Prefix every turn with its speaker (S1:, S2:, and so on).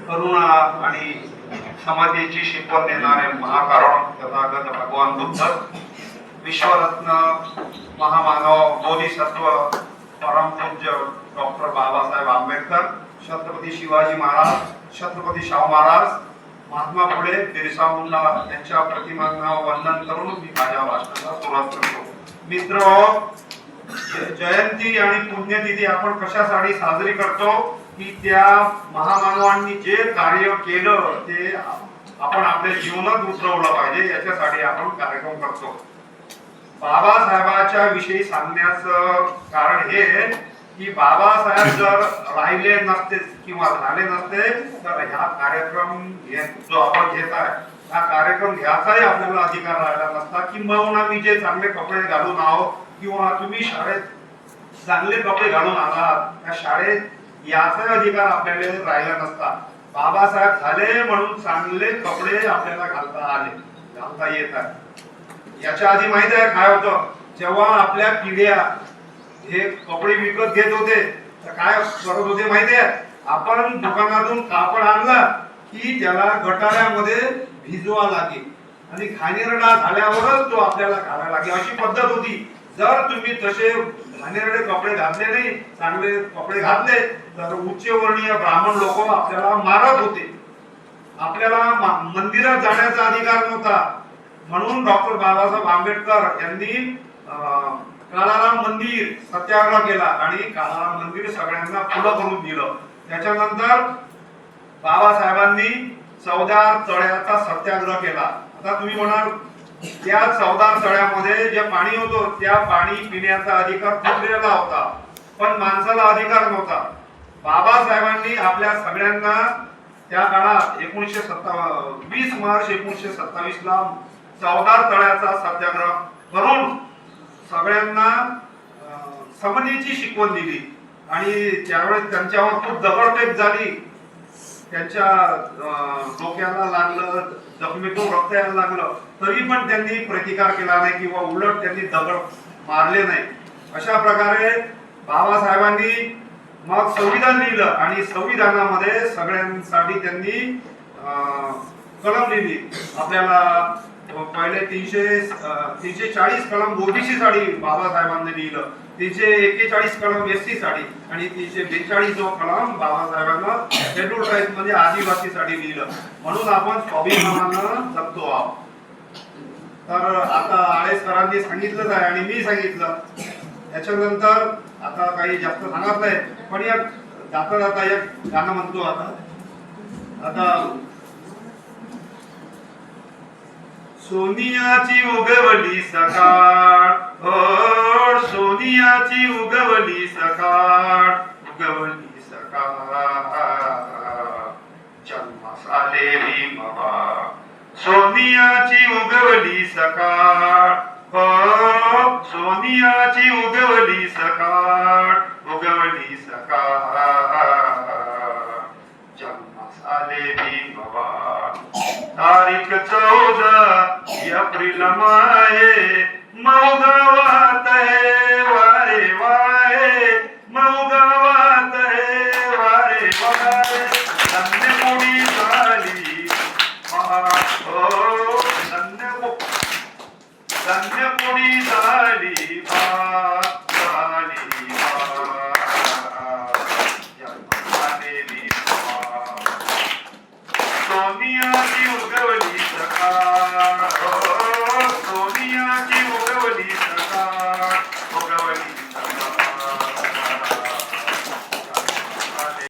S1: करुणा आणि समाधीची शिकवण देणारे महाकारण तथागत भगवान बुद्ध, विश्वरत्न महामानव बोधिसत्व परमपूज्य डॉक्टर बाबासाहेब आंबेडकर, छत्रपती शिवाजी महाराज, छत्रपती शाहू महाराज, महात्मा फुले, बिरसा मुंडा यांच्या प्रतिमांना वंदन करून मी माझ्या भाषणाला सुरुवात करतो. मित्र, जयंती आणि पुण्यतिथी आपण कशासाठी साजरी करतो की त्या महामानवांनी जे कार्य केलं ते आपण आपल्या जीवनात उतरवलं पाहिजे, याच्यासाठी आपण कार्यक्रम करतो. बाबासाहेबांच्या विषयी सांगण्याचं कारण हे की बाबासाहेब जर राहिले नसते किंवा झाले नसते तर ह्या कार्यक्रम जो आपण घेत आहे हा कार्यक्रम घ्यायचाही आपल्याला अधिकार राहिला नसता. किंबहुना मी जे चांगले कपडे घालून आहो किंवा तुम्ही शाळेत चांगले कपडे घालून आलात त्या शाळेत याचा अधिकार आपल्याला राहिला नसता. बाबासाहेब झाले म्हणून चांगले कपडे आपल्याला घालता येत आहे. याच्या आधी माहित आहे काय होतं, जेव्हा आपल्या पिढ्या हे कपडे विकत घेत होते तर काय करत होते माहिती आहे, आपण दुकानातून कापड आणला की त्याला गटाऱ्यामध्ये भिजवा लागे आणि घाणेरडा झाल्यावरच तो आपल्याला घालायला लागे, अशी पद्धत होती. जर तुम्ही तसे घाणेरडे कपडे घातले नाही, चांगले कपडे घातले तर उच्चवर्णीय ब्राह्मण लोक आपल्याला मारत होते. आपल्याला मंदिरात जाण्याचा अधिकार नव्हता. म्हणून डॉक्टर बाबासाहेब आंबेडकर यांनी काळाराम मंदिर सत्याग्रह केला आणि काळाराम मंदिर सगळ्यांना खुलं करून दिलं. त्याच्यानंतर बाबासाहेबांनी चौदार तळ्याचा सत्याग्रह केला. आता तुम्ही म्हणाल त्या चौदार तळ्यामध्ये जे पाणी होतं त्या पाणी पिण्याचा अधिकार कुत्र्याला होता पण माणसाला अधिकार नव्हता. बाबासाहेबांनी आपल्या सगळ्यांना त्या काळात 20 मार्च 1927 ला चौदार तळ्याचा सत्याग्रह करून सगळ्यांना समतेची शिकवण दिली आणि त्यावेळेस त्यांच्यावर खूप दगडफेक झाली. त्यांच्या डोक्याला लागलं, जखमेतून रक्त यायला लागलं, तरी पण त्यांनी प्रतिकार केला नाही किंवा उलट त्यांनी दगड मारले नाही. अशा प्रकारे बाबासाहेबांनी मग संविधान लिहिलं आणि संविधानामध्ये सगळ्यांसाठी त्यांनी कलम लिहिली. आपल्याला पहिले 340 कलम ओबीसी साठी बाबासाहेबांनी लिहिलं, 341 कलम एससी साठी आणि 342 जो कलम बाबासाहेबांना शेड्यूल ट्राईब म्हणजे आदिवासी साठी लिहिलं. म्हणून आपण स्वाभिमानानं जगतो आहोत. तर आता आळेसकरांनी सांगितलंच आहे आणि मी सांगितलं. त्याच्यानंतर आता काही जास्त सांगत नाही पण एक जाता जाता एक गाणं म्हणतो. आता सोनियाची उगवली सकाळ, हो सोनियाची उगवली सकाळ, उगवली सकाळ जन्मास आले भीमबा. सोनियाची उगवली सकाळ, हो सोनियाची उगवली सकाळ, उगवली सकाळ जन्मास आले भीमबा. तारीख 14 एप्रिल माये मऊगावात है वारे वारे, मऊगावात है वारे वारे. धन्यपुडी झाली हो धन्यपुडी झाली सोनियाची उगवली सकाळ,